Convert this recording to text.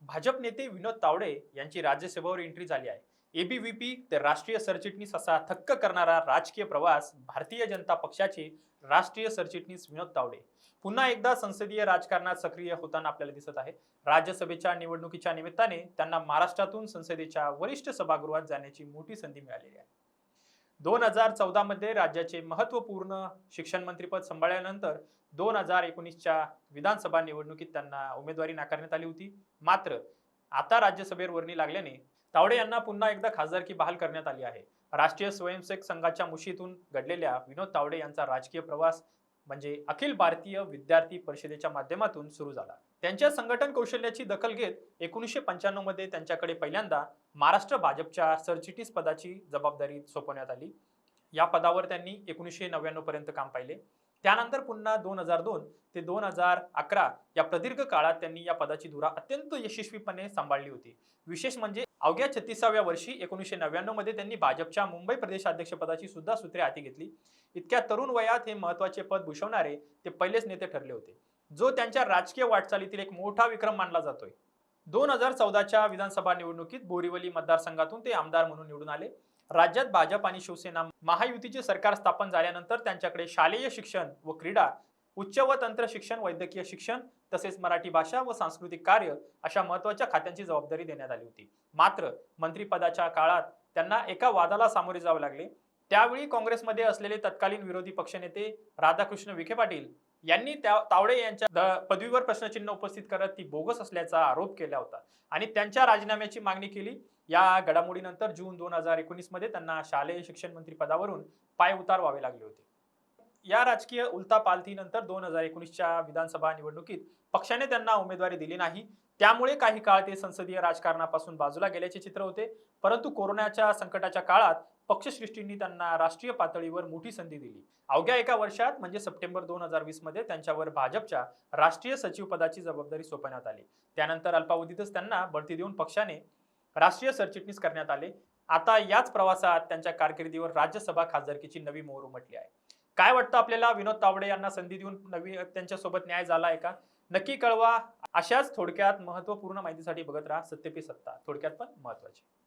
भाजप नेते विनोद तावडे यांची राज्यसभेवर एंट्री झाली आहे. एबीव्हीपी ते राष्ट्रीय सरचिटणीस असा थक्क करणारा राजकीय प्रवास भारतीय जनता पक्षाचे राष्ट्रीय सरचिटणीस विनोद तावडे पुन्हा एकदा संसदीय राजकारणात सक्रिय होताना आपल्याला दिसत आहे. राज्यसभेच्या निवडणुकीच्या निमित्ताने त्यांना महाराष्ट्रातून संसदेच्या वरिष्ठ सभागृहात जाण्याची मोठी संधी मिळालेली आहे. 2014 मध्ये राज्याचे महत्त्वपूर्ण शिक्षण मंत्रीपद सांभाळल्यानंतर 2019च्या विधानसभा निवडणुकीत त्यांना उमेदवारी नाकारण्यात आली होती. मात्र आता राज्यसभेवर वर्णी लागल्याने तावडे यांना पुन्हा एकदा खासदारकी बहाल करण्यात आली आहे. राष्ट्रीय स्वयंसेवक संघाच्या मुशीतून घडलेल्या विनोद तावडे यांचा राजकीय प्रवास म्हणजे अखिल भारतीय विद्यार्थी परिषदेच्या माध्यमातून सुरू झाला. त्यांच्या संघटन कौशल्याची दखल घेत 1995 मध्ये त्यांच्याकडे पहिल्यांदा महाराष्ट्र भाजपच्या सरचिटणीस पदाची जबाबदारी सोपवण्यात आली. या पदावर त्यांनी 1999 पर्यंत काम पाहिले. त्यानंतर पुन्हा 2002 ते 2011 या प्रदीर्घ काळात त्यांनी या पदाची धुरा अत्यंत यशस्वीपणे सांभाळली होती. विशेष म्हणजे अवघ्या 36व्या वर्षी 1999 मध्ये त्यांनी भाजपच्या मुंबई प्रदेशाध्यक्ष पदाची सुद्धा सूत्रे हाती घेतली. इतक्या तरुण वयात हे महत्त्वाचे पद भूषवणारे ते पहिलेच नेते ठरले होते, जो त्यांच्या राजकीय वाटचालीतील एक मोठा विक्रम मानला जातोय. 2014च्या विधानसभा निवडणुकीत बोरिवली मतदारसंघातून ते आमदार म्हणून निवडून आले. राज्यात भाजप आणि शिवसेना महायुतीचे सरकार स्थापन झाल्यानंतर त्यांच्याकडे शालेय शिक्षण व क्रीडा, उच्च व तंत्र शिक्षण, वैद्यकीय शिक्षण तसेच मराठी भाषा व सांस्कृतिक कार्य अशा महत्त्वाच्या खात्यांची जबाबदारी देण्यात आली होती. मात्र मंत्रिपदाच्या काळात त्यांना एका वादाला सामोरे जावे लागले. त्यावेळी काँग्रेसमध्ये असलेले तत्कालीन विरोधी पक्षनेते राधाकृष्ण विखे पाटील यांनी तावडे यांच्या पदवीवर प्रश्नचिन्ह उपस्थित करत ती बोगस असल्याचा आरोप केला होता आणि त्यांच्या राजीनाम्याची मागणी केली. या घडामोडीनंतर जून 2019 मध्ये त्यांना शालेय शिक्षण मंत्री पदावरून पायउतार व्हावे लागले होते. या राजकीय उलथापालथीनंतर 2019च्या विधानसभा निवडणुकीत पक्षाने त्यांना उमेदवारी दिली नाही. त्यामुळे काही काळ ते संसदीय राजकारणापासून बाजूला गेल्याचे चित्र होते. परंतु कोरोनाच्या संकटाच्या काळात पक्षश्रेष्ठींनी त्यांना राष्ट्रीय पातळीवर मोठी संधी दिली. अवघ्या एका वर्षात म्हणजे सप्टेंबर 2020 मध्ये त्यांच्यावर भाजपच्या राष्ट्रीय सचिव पदाची जबाबदारी सोपवण्यात आली. त्यानंतर अल्पावधीतच त्यांना बढती देऊन पक्षाने राष्ट्रीय सरचिटणीस करण्यात आले. आता याच प्रवासात त्यांच्या कारकिर्दीवर राज्यसभा खासदारकीची नवी मोहर उमटली आहे. काय वाटतं आपल्याला? विनोद तावडे यांना संधी देऊन त्यांच्यासोबत न्याय झाला आहे का? नक्की कळवा. अशाच थोडक्यात महत्त्वपूर्ण माहितीसाठी बघत राहा सत्य पे सत्ता, थोडक्यात पण महत्त्वाची.